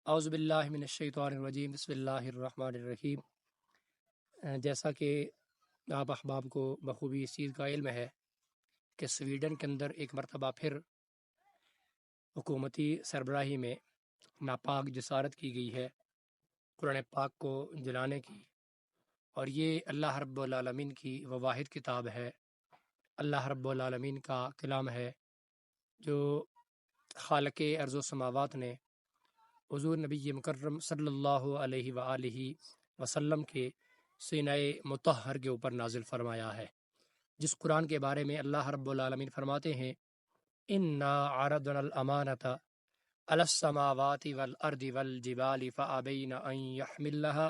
اعوذ باللہ من الشیطان الرجیم، بسم اللہ الرحمن الرحیم۔ جیسا کہ آپ احباب کو بخوبی اس چیز کا علم ہے کہ سویڈن کے اندر ایک مرتبہ پھر حکومتی سربراہی میں ناپاک جسارت کی گئی ہے قرآن پاک کو جلانے کی، اور یہ اللہ رب العالمین کی وہ واحد کتاب ہے، اللہ رب العالمین کا کلام ہے جو خالق ارض و سماوات نے حضور نبی مکرم صلی اللہ علیہ وآلہ وسلم کے سینہ مطہر کے اوپر نازل فرمایا ہے، جس قرآن کے بارے میں اللہ رب العالمین فرماتے ہیں اِنَّا عَرَضْنَا الْأَمَانَةَ عَلَى السَّمَاوَاتِ وَالْأَرْضِ وَالْجِبَالِ فَأَبَيْنَ أَن يَحْمِلْنَهَا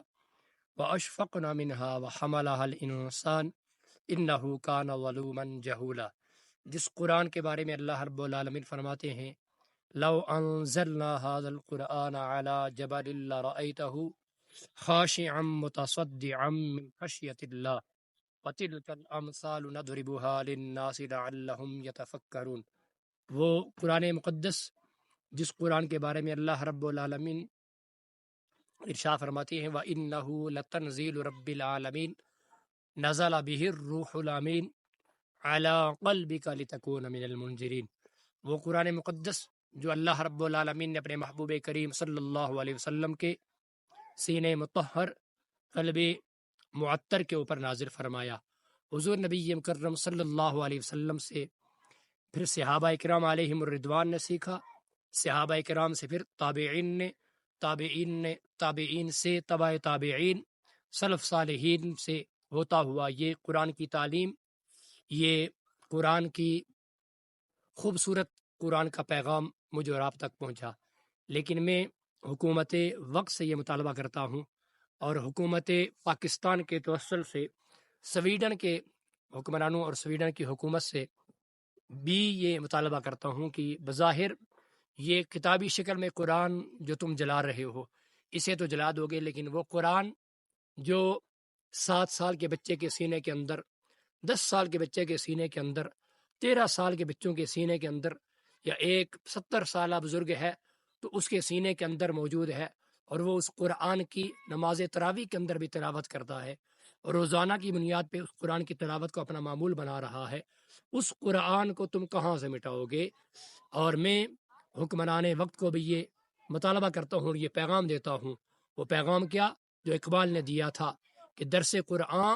وَأَشْفَقْنَ مِنْهَا وَحَمَلَهَا الْإِنسَانُ إِنَّهُ كَانَ ظَلُومًا جَهُولًا۔ جس قرآن کے بارے میں اللہ رب العالمین فرماتے ہیں لو انزلنا هذا القرآن على جبل لرأيته خاشعا متصدعا من خشية الله وتلك الأمثال نضربها للناس لعلهم يتفكرون۔ وہ قرآن مقدس جس قرآن کے بارے میں اللہ رب العالمین ارشاد فرماتے ہیں وَإِنَّهُ لَتَنزِيلُ رَبِّ الْعَالَمِينَ نَزَلَ بِهِ الرُّوحُ الْأَمِينُ عَلَى قَلْبِكَ لِتَكُونَ مِنَ الْمُنذِرِينَ۔ وہ قرآن مقدس جو اللہ رب العالمین نے اپنے محبوب کریم صلی اللہ علیہ وسلم کے سینہ مطہر قلب معطر کے اوپر نازل فرمایا۔ حضور نبی مکرم صلی اللہ علیہ وسلم سے پھر صحابہ کرام علیہم الرضوان نے سیکھا، صحابہ کرام سے پھر تابعین نے، تابعین سے تبع تابعین، سلف صالحین سے ہوتا ہوا یہ قرآن کی تعلیم، یہ قرآن کی خوبصورت قرآن کا پیغام مجھے اور آپ تک پہنچا۔ لیکن میں حکومت وقت سے یہ مطالبہ کرتا ہوں اور حکومت پاکستان کے توسل سے سویڈن کے حکمرانوں اور سویڈن کی حکومت سے بھی یہ مطالبہ کرتا ہوں کہ بظاہر یہ کتابی شکل میں قرآن جو تم جلا رہے ہو اسے تو جلا دو گے، لیکن وہ قرآن جو 7 سال کے بچے کے سینے کے اندر، 10 سال کے بچے کے سینے کے اندر، 13 سال کے بچوں کے سینے کے اندر، یا ایک 70 سالہ بزرگ ہے تو اس کے سینے کے اندر موجود ہے، اور وہ اس قرآن کی نماز تراویح کے اندر بھی تلاوت کرتا ہے اور روزانہ کی بنیاد پہ اس قرآن کی تلاوت کو اپنا معمول بنا رہا ہے، اس قرآن کو تم کہاں سے مٹاؤ گے؟ اور میں حکمران وقت کو بھی یہ مطالبہ کرتا ہوں اور یہ پیغام دیتا ہوں، وہ پیغام کیا جو اقبال نے دیا تھا کہ درس قرآن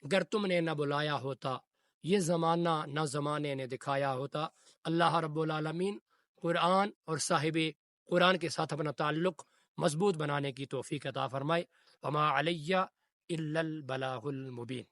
گر تم نے نہ بلایا ہوتا، یہ زمانہ نہ زمانے نے دکھایا ہوتا۔ اللہ رب العالمین قرآن اور صاحب قرآن کے ساتھ اپنا تعلق مضبوط بنانے کی توفیق عطا فرمائے۔ وما علیہ الا البلاغ المبین۔